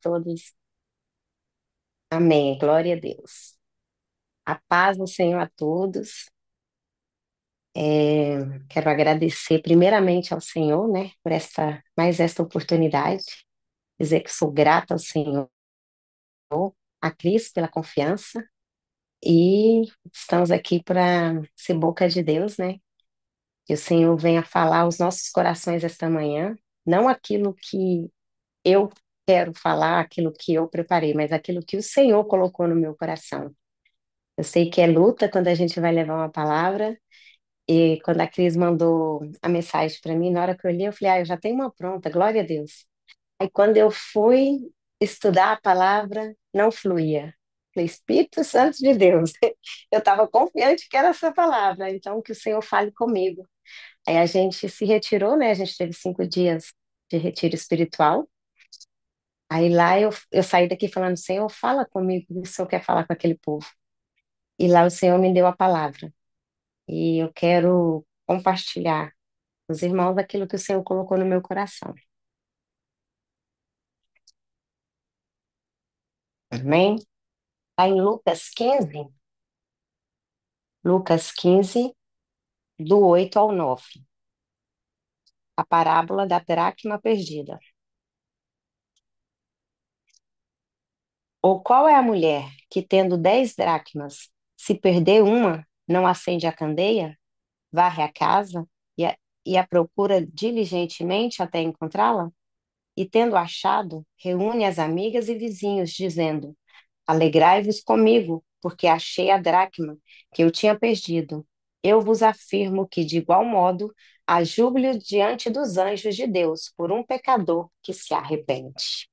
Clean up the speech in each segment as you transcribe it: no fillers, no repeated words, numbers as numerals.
todos. Amém. Glória a Deus. A paz do Senhor a todos. Quero agradecer primeiramente ao Senhor, né, por esta oportunidade. Dizer que sou grata ao Senhor, a Cristo pela confiança. E estamos aqui para ser boca de Deus, né? Que o Senhor venha falar aos nossos corações esta manhã. Não aquilo que eu quero falar, aquilo que eu preparei, mas aquilo que o Senhor colocou no meu coração. Eu sei que é luta quando a gente vai levar uma palavra, e quando a Cris mandou a mensagem para mim, na hora que eu li, eu falei, eu já tenho uma pronta, glória a Deus. Aí quando eu fui estudar a palavra, não fluía. Falei, Espírito Santo de Deus, eu estava confiante que era essa palavra, então que o Senhor fale comigo. Aí a gente se retirou, né? A gente teve 5 dias de retiro espiritual. Aí lá eu saí daqui falando, Senhor, fala comigo, o que o Senhor quer falar com aquele povo. E lá o Senhor me deu a palavra. E eu quero compartilhar com os irmãos aquilo que o Senhor colocou no meu coração. Amém? Está em Lucas 15, do 8 ao 9. A parábola da dracma perdida. Ou qual é a mulher que, tendo 10 dracmas, se perder uma, não acende a candeia, varre a casa e a procura diligentemente até encontrá-la? E, tendo achado, reúne as amigas e vizinhos, dizendo: Alegrai-vos comigo, porque achei a dracma que eu tinha perdido. Eu vos afirmo que, de igual modo, há júbilo diante dos anjos de Deus por um pecador que se arrepende.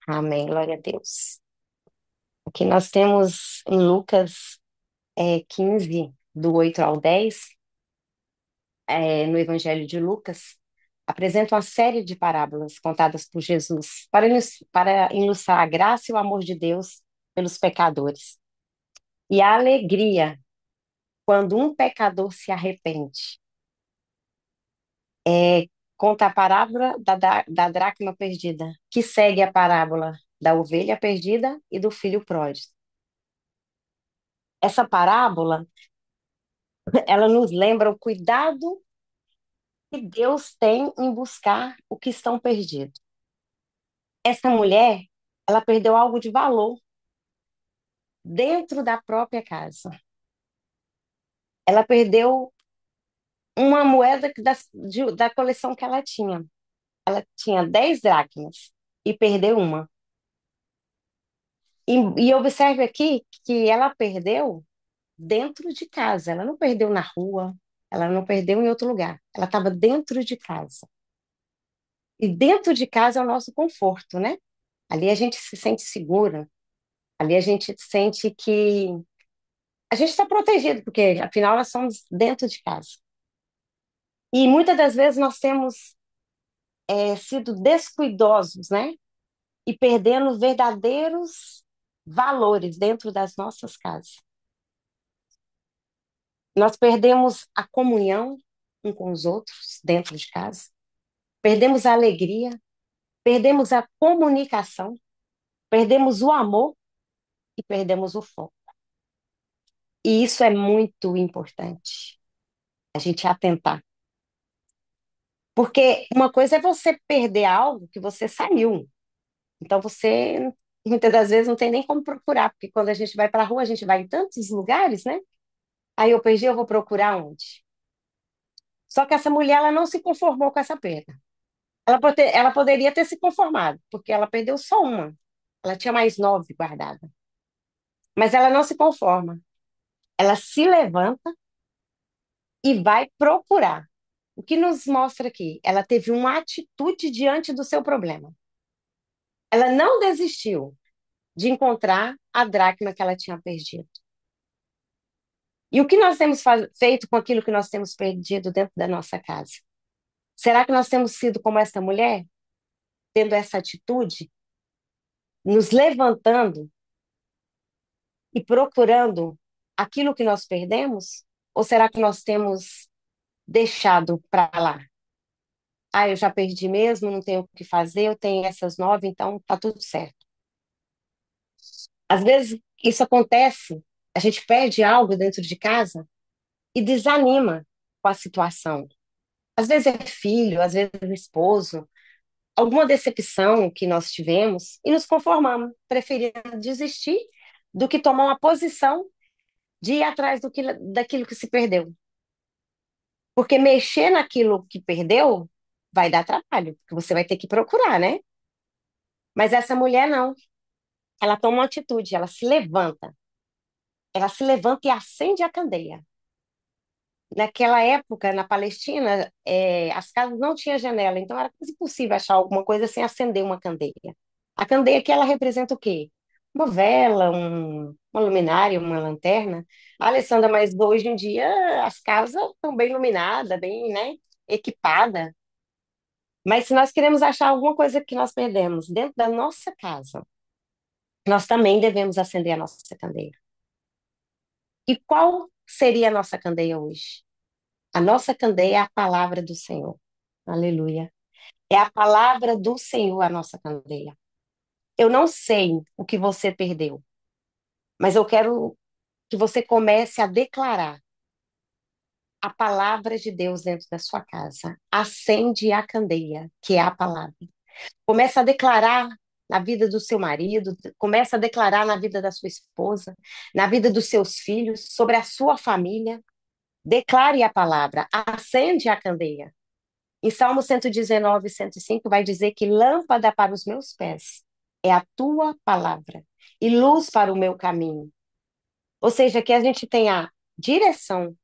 Amém, glória a Deus. Aqui nós temos em Lucas 15, do 8 ao 10, no Evangelho de Lucas, apresenta uma série de parábolas contadas por Jesus para ilustrar a graça e o amor de Deus pelos pecadores. E a alegria quando um pecador se arrepende. Conta a parábola da dracma perdida, que segue a parábola da ovelha perdida e do filho pródigo. Essa parábola, ela nos lembra o cuidado que Deus tem em buscar o que estão perdidos. Essa mulher, ela perdeu algo de valor dentro da própria casa. Ela perdeu uma moeda da coleção que ela tinha. Ela tinha 10 dracmas e perdeu uma. E observe aqui que ela perdeu dentro de casa, ela não perdeu na rua, ela não perdeu em outro lugar, ela estava dentro de casa. E dentro de casa é o nosso conforto, né? Ali a gente se sente segura, ali a gente sente que a gente está protegido, porque afinal nós somos dentro de casa. E muitas das vezes nós temos sido descuidosos, né? E perdendo verdadeiros valores dentro das nossas casas. Nós perdemos a comunhão um com os outros dentro de casa, perdemos a alegria, perdemos a comunicação, perdemos o amor e perdemos o foco. E isso é muito importante, a gente atentar. Porque uma coisa é você perder algo que você saiu. Então você, muitas das vezes, não tem nem como procurar, porque quando a gente vai para a rua, a gente vai em tantos lugares, né? Aí eu perdi, eu vou procurar onde? Só que essa mulher, ela não se conformou com essa perda. Ela poderia ter se conformado, porque ela perdeu só uma. Ela tinha mais 9 guardada. Mas ela não se conforma. Ela se levanta e vai procurar. O que nos mostra aqui? Ela teve uma atitude diante do seu problema. Ela não desistiu de encontrar a dracma que ela tinha perdido. E o que nós temos feito com aquilo que nós temos perdido dentro da nossa casa? Será que nós temos sido como essa mulher, tendo essa atitude, nos levantando e procurando aquilo que nós perdemos? Ou será que nós temos deixado para lá? Ah, eu já perdi mesmo, não tenho o que fazer, eu tenho essas 9, então tá tudo certo. Às vezes isso acontece, a gente perde algo dentro de casa e desanima com a situação. Às vezes é filho, às vezes é esposo, alguma decepção que nós tivemos e nos conformamos, preferindo desistir do que tomar uma posição de ir atrás daquilo que se perdeu. Porque mexer naquilo que perdeu vai dar trabalho, porque você vai ter que procurar, né? Mas essa mulher não. Ela toma uma atitude, ela se levanta. Ela se levanta e acende a candeia. Naquela época, na Palestina, as casas não tinham janela, então era quase impossível achar alguma coisa sem acender uma candeia. A candeia que ela representa o quê? Uma vela, uma luminária, uma lanterna. A Alessandra, mas hoje em dia as casas estão bem iluminadas, bem, né, equipadas. Mas se nós queremos achar alguma coisa que nós perdemos dentro da nossa casa, nós também devemos acender a nossa candeia. E qual seria a nossa candeia hoje? A nossa candeia é a palavra do Senhor. Aleluia. É a palavra do Senhor a nossa candeia. Eu não sei o que você perdeu, mas eu quero que você comece a declarar a palavra de Deus dentro da sua casa. Acende a candeia, que é a palavra. Começa a declarar na vida do seu marido, começa a declarar na vida da sua esposa, na vida dos seus filhos, sobre a sua família. Declare a palavra, acende a candeia. Em Salmo 119, 105, vai dizer que lâmpada para os meus pés é a tua palavra e luz para o meu caminho. Ou seja, que a gente tem a direção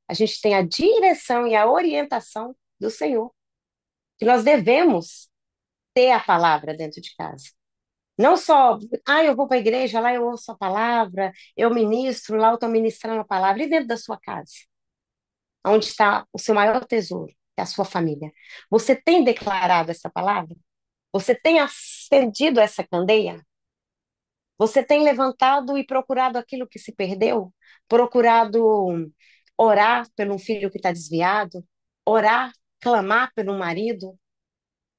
e a orientação do Senhor. Que nós devemos ter a palavra dentro de casa. Não só, eu vou para a igreja, lá eu ouço a palavra, eu ministro, lá eu estou ministrando a palavra, e dentro da sua casa, onde está o seu maior tesouro, que é a sua família. Você tem declarado essa palavra? Você tem acendido essa candeia? Você tem levantado e procurado aquilo que se perdeu? Procurado orar pelo um filho que está desviado? Orar, clamar pelo marido?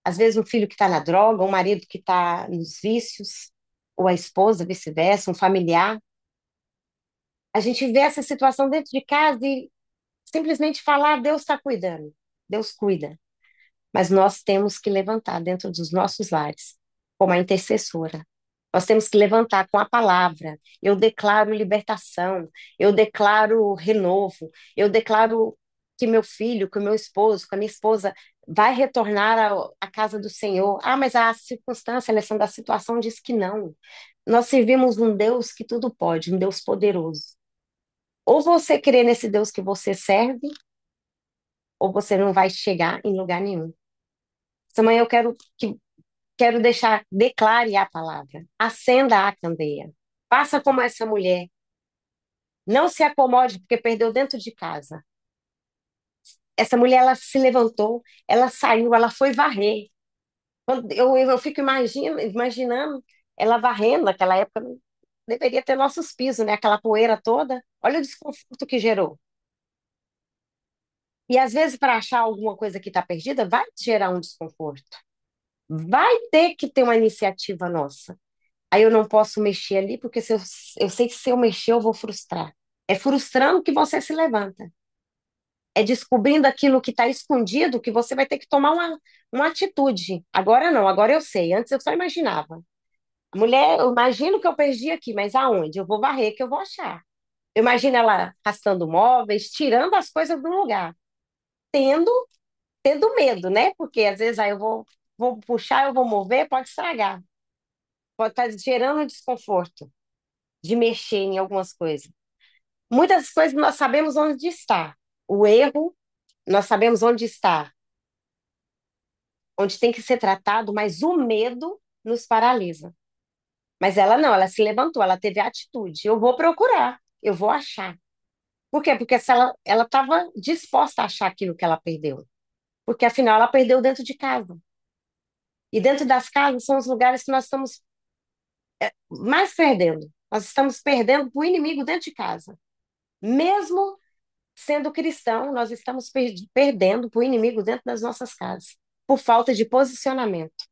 Às vezes um filho que está na droga, um marido que está nos vícios, ou a esposa, vice-versa, um familiar. A gente vê essa situação dentro de casa e simplesmente falar, Deus está cuidando, Deus cuida. Mas nós temos que levantar dentro dos nossos lares, como a intercessora. Nós temos que levantar com a palavra. Eu declaro libertação, eu declaro renovo, eu declaro que meu filho, que o meu esposo, que a minha esposa vai retornar à casa do Senhor. Ah, mas a circunstância, Alessandra, a situação diz que não. Nós servimos um Deus que tudo pode, um Deus poderoso. Ou você crê nesse Deus que você serve, ou você não vai chegar em lugar nenhum. Essa manhã eu quero deixar, declare a palavra, acenda a candeia. Faça como essa mulher. Não se acomode porque perdeu dentro de casa. Essa mulher, ela se levantou, ela saiu, ela foi varrer. Eu fico imaginando ela varrendo, naquela época não deveria ter nossos pisos, né? Aquela poeira toda. Olha o desconforto que gerou. E às vezes, para achar alguma coisa que está perdida, vai gerar um desconforto. Vai ter que ter uma iniciativa nossa. Aí eu não posso mexer ali, porque eu sei que se eu mexer, eu vou frustrar. É frustrando que você se levanta. É descobrindo aquilo que está escondido que você vai ter que tomar uma atitude. Agora não, agora eu sei. Antes eu só imaginava. A mulher, eu imagino que eu perdi aqui, mas aonde? Eu vou varrer que eu vou achar. Eu imagino ela arrastando móveis, tirando as coisas do lugar, tendo, tendo medo, né? Porque às vezes aí vou puxar, eu vou mover, pode estragar. Pode estar gerando um desconforto de mexer em algumas coisas. Muitas coisas nós sabemos onde está. O erro, nós sabemos onde está, onde tem que ser tratado, mas o medo nos paralisa. Mas ela não, ela se levantou, ela teve atitude. Eu vou procurar, eu vou achar. Por quê? Porque se ela estava disposta a achar aquilo que ela perdeu. Porque afinal ela perdeu dentro de casa. E dentro das casas são os lugares que nós estamos mais perdendo. Nós estamos perdendo para o inimigo dentro de casa. Mesmo sendo cristão, nós estamos perdendo para o inimigo dentro das nossas casas. por falta de posicionamento,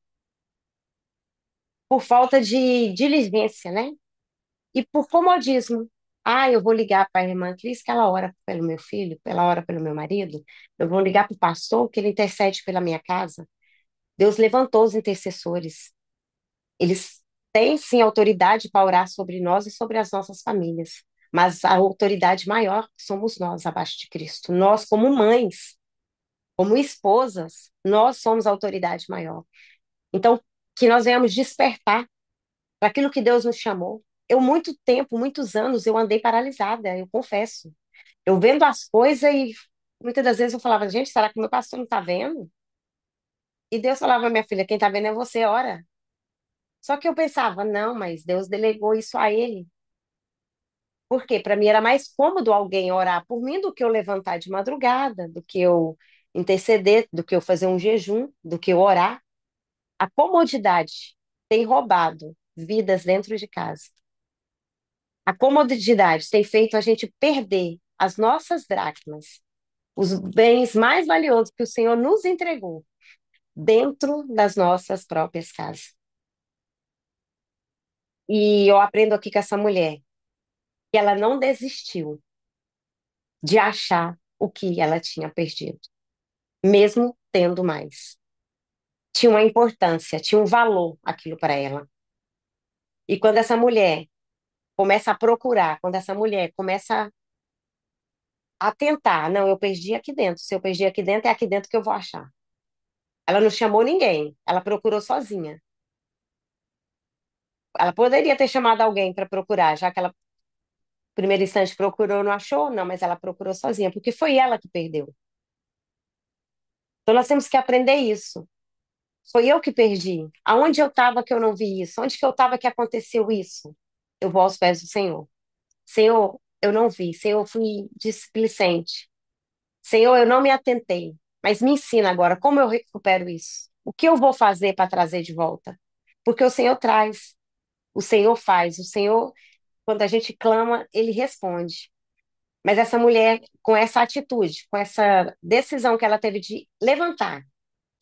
por falta de diligência, né? E por comodismo. Ah, eu vou ligar para a irmã Cris, que ela ora pelo meu filho, ela ora pelo meu marido. Eu vou ligar para o pastor, que ele intercede pela minha casa. Deus levantou os intercessores. Eles têm, sim, autoridade para orar sobre nós e sobre as nossas famílias. Mas a autoridade maior somos nós, abaixo de Cristo. Nós, como mães, como esposas, nós somos a autoridade maior. Então, que nós venhamos despertar para aquilo que Deus nos chamou. Eu, muito tempo, muitos anos, eu andei paralisada, eu confesso. Eu vendo as coisas e muitas das vezes eu falava, gente, será que o meu pastor não está vendo? E Deus falava, minha filha, quem está vendo é você, ora. Só que eu pensava, não, mas Deus delegou isso a ele. Por quê? Para mim era mais cômodo alguém orar por mim do que eu levantar de madrugada, do que eu interceder, do que eu fazer um jejum, do que eu orar. A comodidade tem roubado vidas dentro de casa. A comodidade tem feito a gente perder as nossas dracmas, os bens mais valiosos que o Senhor nos entregou dentro das nossas próprias casas. E eu aprendo aqui com essa mulher que ela não desistiu de achar o que ela tinha perdido, mesmo tendo mais. Tinha uma importância, tinha um valor aquilo para ela. E quando essa mulher começa a procurar, quando essa mulher começa a tentar, não, eu perdi aqui dentro, se eu perdi aqui dentro, é aqui dentro que eu vou achar. Ela não chamou ninguém, ela procurou sozinha. Ela poderia ter chamado alguém para procurar, já que ela, no primeiro instante, procurou, não achou, não, mas ela procurou sozinha, porque foi ela que perdeu. Então nós temos que aprender isso. Foi eu que perdi. Aonde eu estava que eu não vi isso? Onde que eu estava que aconteceu isso? Eu vou aos pés do Senhor. Senhor, eu não vi. Senhor, eu fui displicente. Senhor, eu não me atentei. Mas me ensina agora como eu recupero isso. O que eu vou fazer para trazer de volta? Porque o Senhor traz, o Senhor faz, o Senhor, quando a gente clama, ele responde. Mas essa mulher, com essa atitude, com essa decisão que ela teve de levantar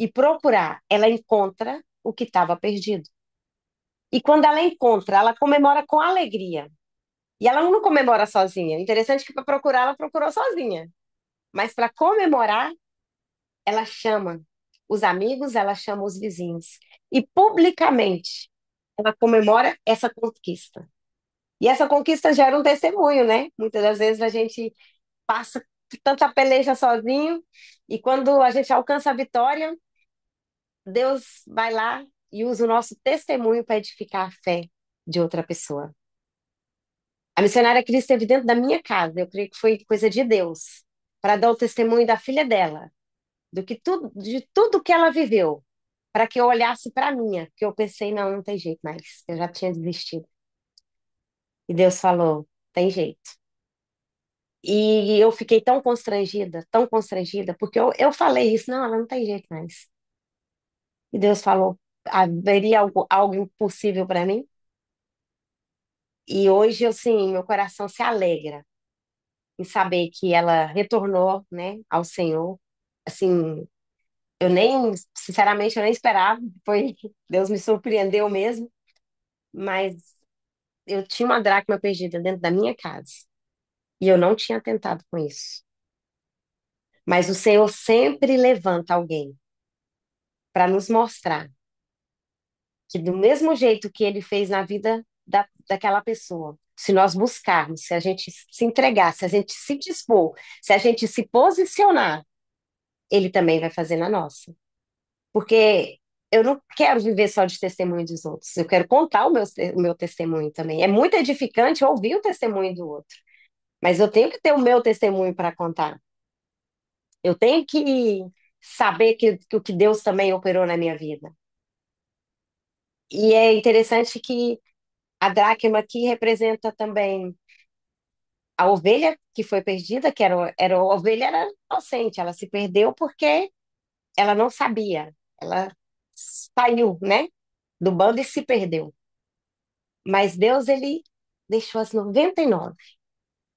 e procurar, ela encontra o que estava perdido. E quando ela encontra, ela comemora com alegria. E ela não comemora sozinha. Interessante que para procurar, ela procurou sozinha. Mas para comemorar, ela chama os amigos, ela chama os vizinhos. E publicamente, ela comemora essa conquista. E essa conquista gera um testemunho, né? Muitas das vezes a gente passa tanta peleja sozinho, e quando a gente alcança a vitória, Deus vai lá e usa o nosso testemunho para edificar a fé de outra pessoa. A missionária Cris esteve dentro da minha casa, eu creio que foi coisa de Deus, para dar o testemunho da filha dela, do que tudo, de tudo que ela viveu, para que eu olhasse para a minha, que eu pensei, não, não tem jeito mais, eu já tinha desistido. E Deus falou, tem jeito. E eu fiquei tão constrangida, porque eu falei isso, não, ela não tem jeito mais. E Deus falou, haveria algo impossível para mim? E hoje, assim, meu coração se alegra em saber que ela retornou, né, ao Senhor. Assim, eu nem, sinceramente, eu nem esperava, foi, Deus me surpreendeu mesmo, mas eu tinha uma dracma perdida dentro da minha casa e eu não tinha tentado com isso. Mas o Senhor sempre levanta alguém para nos mostrar que do mesmo jeito que ele fez na vida daquela pessoa, se nós buscarmos, se a gente se entregar, se a gente se dispor, se a gente se posicionar, ele também vai fazer na nossa. Porque eu não quero viver só de testemunho dos outros, eu quero contar o meu testemunho também. É muito edificante ouvir o testemunho do outro, mas eu tenho que ter o meu testemunho para contar. Eu tenho que saber que o que Deus também operou na minha vida. E é interessante que a dracma aqui representa também a ovelha que foi perdida, que a ovelha era inocente, ela se perdeu porque ela não sabia, ela saiu, né, do bando e se perdeu. Mas Deus, ele deixou as 99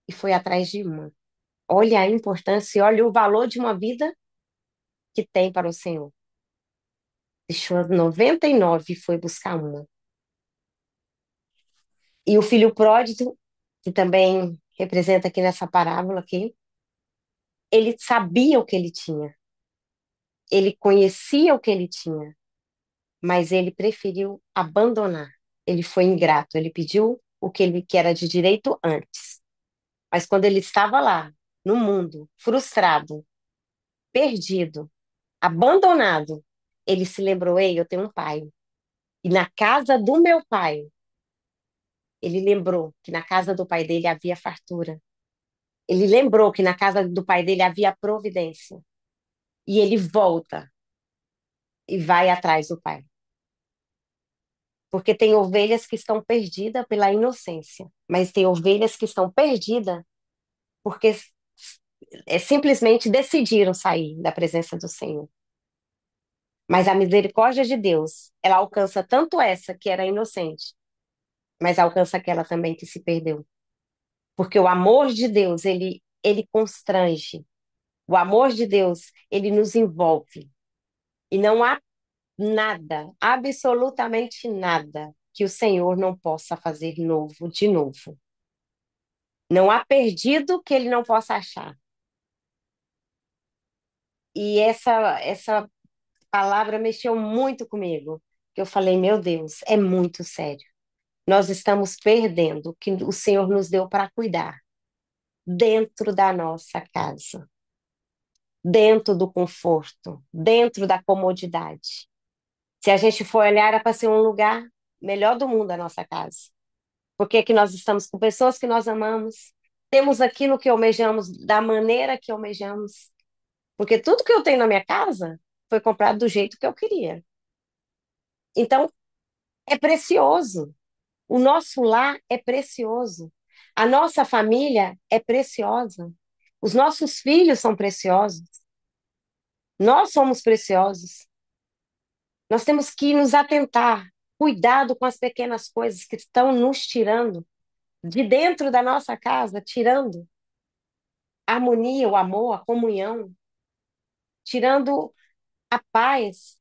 e foi atrás de uma. Olha a importância e olha o valor de uma vida que tem para o Senhor. deixou as 99 e foi buscar uma. E o filho pródigo, que também representa aqui nessa parábola aqui, ele sabia o que ele tinha, ele conhecia o que ele tinha, mas ele preferiu abandonar. Ele foi ingrato, ele pediu o que ele que era de direito antes. Mas quando ele estava lá, no mundo, frustrado, perdido, abandonado, ele se lembrou: ei, eu tenho um pai. E na casa do meu pai, ele lembrou que na casa do pai dele havia fartura. Ele lembrou que na casa do pai dele havia providência. E ele volta e vai atrás do pai. Porque tem ovelhas que estão perdidas pela inocência, mas tem ovelhas que estão perdidas porque simplesmente decidiram sair da presença do Senhor. Mas a misericórdia de Deus, ela alcança tanto essa que era inocente, mas alcança aquela também que se perdeu. Porque o amor de Deus, ele constrange. O amor de Deus, ele nos envolve. E não há nada, absolutamente nada, que o Senhor não possa fazer novo de novo. Não há perdido que ele não possa achar. E essa palavra mexeu muito comigo. Que eu falei, meu Deus, é muito sério. Nós estamos perdendo o que o Senhor nos deu para cuidar dentro da nossa casa, dentro do conforto, dentro da comodidade. Se a gente for olhar, era para ser um lugar melhor do mundo a nossa casa. Porque aqui nós estamos com pessoas que nós amamos, temos aquilo que almejamos da maneira que almejamos. Porque tudo que eu tenho na minha casa foi comprado do jeito que eu queria. Então, é precioso. O nosso lar é precioso. A nossa família é preciosa. Os nossos filhos são preciosos. Nós somos preciosos. Nós temos que nos atentar, cuidado com as pequenas coisas que estão nos tirando de dentro da nossa casa, tirando a harmonia, o amor, a comunhão, tirando a paz,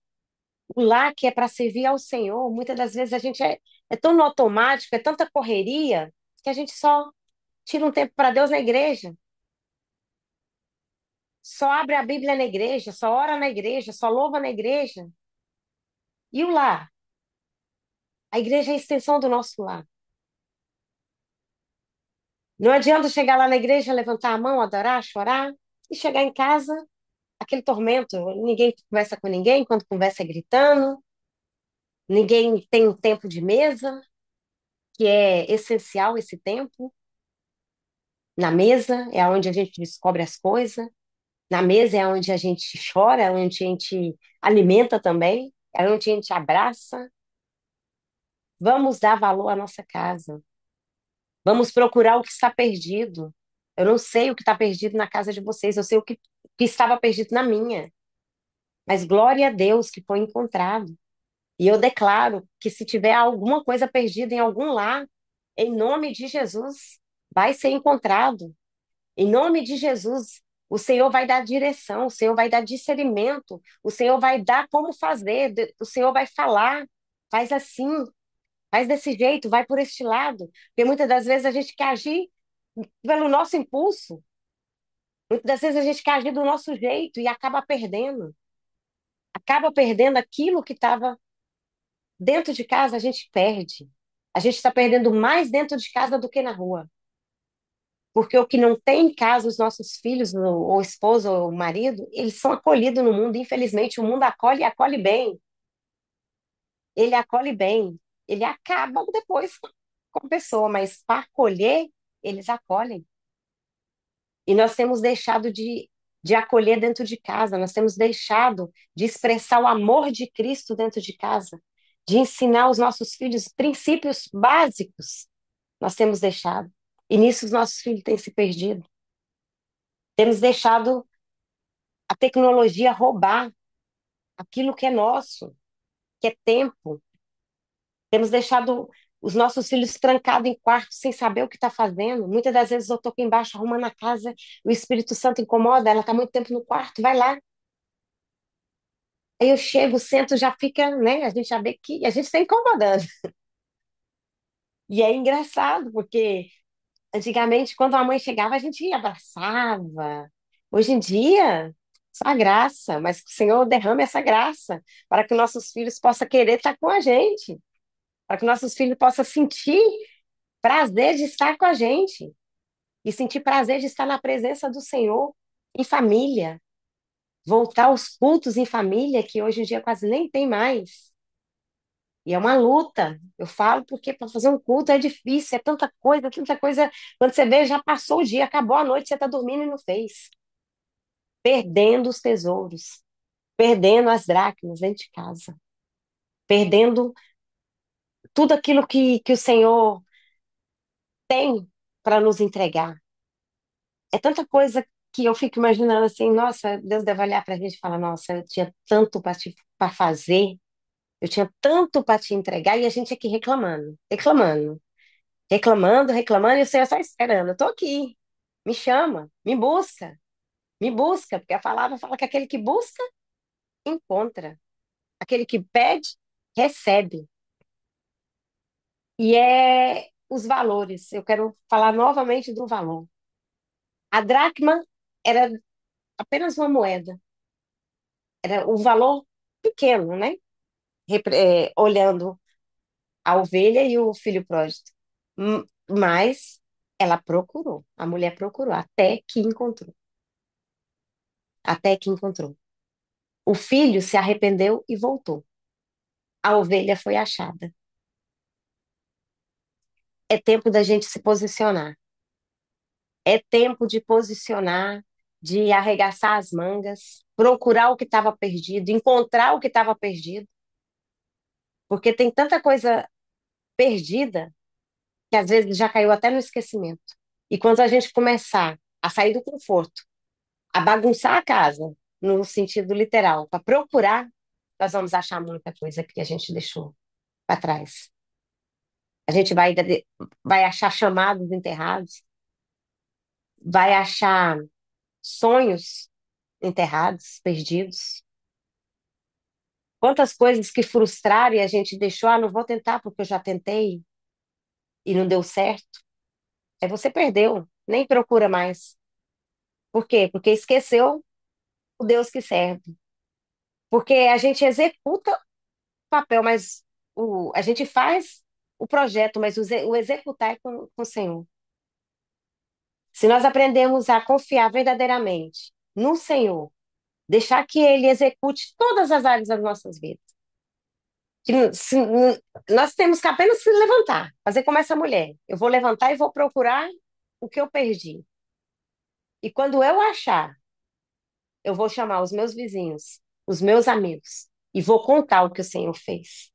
o lar que é para servir ao Senhor. Muitas das vezes a gente é tão no automático, é tanta correria, que a gente só tira um tempo para Deus na igreja, só abre a Bíblia na igreja, só ora na igreja, só louva na igreja. E o lar? A igreja é a extensão do nosso lar. Não adianta chegar lá na igreja, levantar a mão, adorar, chorar, e chegar em casa, aquele tormento. Ninguém conversa com ninguém, quando conversa é gritando, ninguém tem um tempo de mesa, que é essencial esse tempo. Na mesa é onde a gente descobre as coisas, na mesa é onde a gente chora, é onde a gente alimenta também, é onde a gente abraça. Vamos dar valor à nossa casa. Vamos procurar o que está perdido. Eu não sei o que está perdido na casa de vocês, eu sei o que estava perdido na minha. Mas glória a Deus que foi encontrado. E eu declaro que se tiver alguma coisa perdida em algum lar, em nome de Jesus, vai ser encontrado. Em nome de Jesus, o Senhor vai dar direção, o Senhor vai dar discernimento, o Senhor vai dar como fazer, o Senhor vai falar, faz assim, faz desse jeito, vai por este lado. Porque muitas das vezes a gente quer agir pelo nosso impulso, muitas das vezes a gente quer agir do nosso jeito e acaba perdendo aquilo que estava dentro de casa, a gente perde. A gente está perdendo mais dentro de casa do que na rua. Porque o que não tem em casa, os nossos filhos, ou esposa, ou marido, eles são acolhidos no mundo. Infelizmente, o mundo acolhe e acolhe bem. Ele acolhe bem. Ele acaba depois com a pessoa, mas para acolher, eles acolhem. E nós temos deixado de acolher dentro de casa, nós temos deixado de expressar o amor de Cristo dentro de casa, de ensinar aos nossos filhos princípios básicos. Nós temos deixado. E nisso os nossos filhos têm se perdido. Temos deixado a tecnologia roubar aquilo que é nosso, que é tempo. Temos deixado os nossos filhos trancados em quartos sem saber o que está fazendo. Muitas das vezes eu estou aqui embaixo arrumando a casa, o Espírito Santo incomoda, ela está muito tempo no quarto, vai lá. Aí eu chego, sento, já fica, né? A gente já vê que a gente está incomodando. E é engraçado, porque antigamente, quando a mãe chegava, a gente abraçava. Hoje em dia, só a graça, mas que o Senhor derrame essa graça para que nossos filhos possam querer estar com a gente, para que nossos filhos possam sentir prazer de estar com a gente e sentir prazer de estar na presença do Senhor em família, voltar aos cultos em família, que hoje em dia quase nem tem mais. E é uma luta. Eu falo porque para fazer um culto é difícil, é tanta coisa, tanta coisa. Quando você vê, já passou o dia, acabou a noite, você está dormindo e não fez. Perdendo os tesouros, perdendo as dracmas dentro de casa, perdendo tudo aquilo que o Senhor tem para nos entregar. É tanta coisa que eu fico imaginando assim, nossa, Deus deve olhar para a gente e falar, nossa, eu tinha tanto para fazer, eu tinha tanto para te entregar, e a gente aqui reclamando, reclamando. Reclamando, reclamando, e o Senhor só esperando. Eu estou aqui. Me chama, me busca, porque a palavra fala que aquele que busca, encontra. Aquele que pede, recebe. E é os valores. Eu quero falar novamente do valor. A dracma era apenas uma moeda. Era um valor pequeno, né? Olhando a ovelha e o filho pródigo. Mas ela procurou, a mulher procurou, até que encontrou. Até que encontrou. O filho se arrependeu e voltou. A ovelha foi achada. É tempo da gente se posicionar. É tempo de posicionar, de arregaçar as mangas, procurar o que estava perdido, encontrar o que estava perdido, porque tem tanta coisa perdida que às vezes já caiu até no esquecimento. E quando a gente começar a sair do conforto, a bagunçar a casa, no sentido literal, para procurar, nós vamos achar muita coisa que a gente deixou para trás. A gente vai achar chamados enterrados, vai achar sonhos enterrados, perdidos. Quantas coisas que frustraram e a gente deixou, não vou tentar porque eu já tentei e não deu certo. Aí você perdeu, nem procura mais. Por quê? Porque esqueceu o Deus que serve. Porque a gente executa o papel, mas a gente faz o projeto, mas o executar é com o Senhor. Se nós aprendemos a confiar verdadeiramente no Senhor, deixar que Ele execute todas as áreas das nossas vidas. Nós temos que apenas se levantar, fazer como essa mulher. Eu vou levantar e vou procurar o que eu perdi. E quando eu achar, eu vou chamar os meus vizinhos, os meus amigos, e vou contar o que o Senhor fez.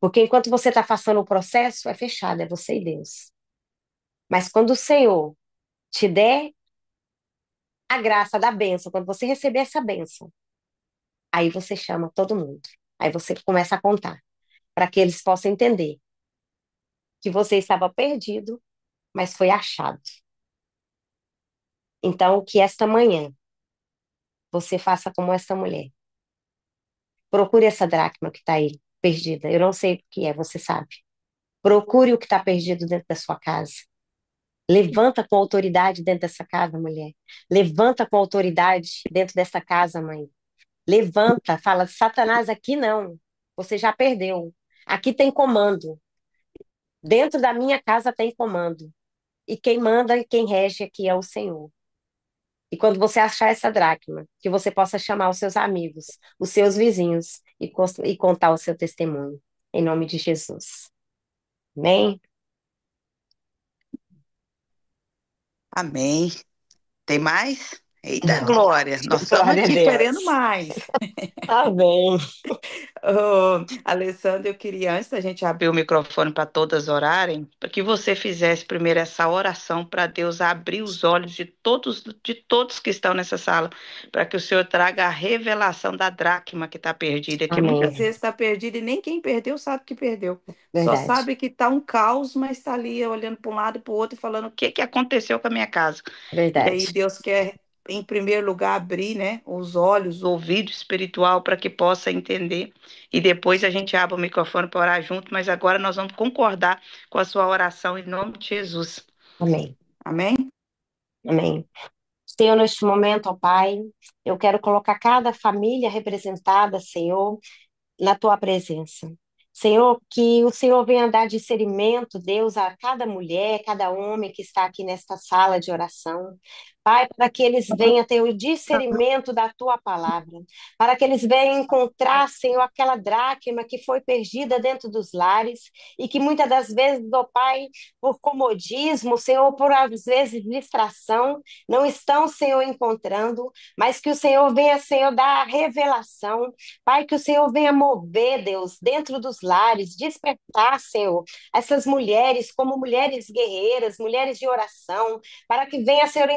Porque enquanto você está passando o processo, é fechado, é você e Deus. Mas quando o Senhor te der a graça da bênção, quando você receber essa bênção, aí você chama todo mundo. Aí você começa a contar, para que eles possam entender que você estava perdido, mas foi achado. Então, que esta manhã você faça como esta mulher. Procure essa dracma que está aí, perdida. Eu não sei o que é, você sabe. Procure o que está perdido dentro da sua casa. Levanta com autoridade dentro dessa casa, mulher. Levanta com autoridade dentro dessa casa, mãe. Levanta, fala, Satanás, aqui não. Você já perdeu. Aqui tem comando. Dentro da minha casa tem comando. E quem manda e quem rege aqui é o Senhor. E quando você achar essa dracma, que você possa chamar os seus amigos, os seus vizinhos e contar o seu testemunho. Em nome de Jesus. Amém? Amém. Tem mais? Eita, Não. Glória, nós estamos Glória a aqui querendo Deus. mais. Amém. Ô, Alessandra, eu queria, antes da gente abrir o microfone para todas orarem, para que você fizesse primeiro essa oração para Deus abrir os olhos de todos que estão nessa sala, para que o Senhor traga a revelação da dracma que está perdida, que muitas Amém. vezes está perdida e nem quem perdeu sabe que perdeu. Só Verdade. sabe que está um caos, mas está ali olhando para um lado e para o outro e falando o que que aconteceu com a minha casa. E aí Verdade. Deus quer. em primeiro lugar, abrir, né, os olhos, o ouvido espiritual para que possa entender. E depois a gente abre o microfone para orar junto, mas agora nós vamos concordar com a sua oração em nome de Jesus. Amém. Amém? Amém. Senhor, neste momento, ó Pai, eu quero colocar cada família representada, Senhor, na tua presença. Senhor, que o Senhor venha dar discernimento, Deus, a cada mulher, cada homem que está aqui nesta sala de oração. Pai, para que eles venham ter o discernimento da tua palavra, para que eles venham encontrar, Senhor, aquela dracma que foi perdida dentro dos lares e que muitas das vezes, ó Pai, por comodismo, Senhor, por às vezes distração, não estão, Senhor, encontrando, mas que o Senhor venha, Senhor, dar a revelação. Pai, que o Senhor venha mover, Deus, dentro dos lares, despertar, Senhor, essas mulheres como mulheres guerreiras, mulheres de oração, para que venha, Senhor,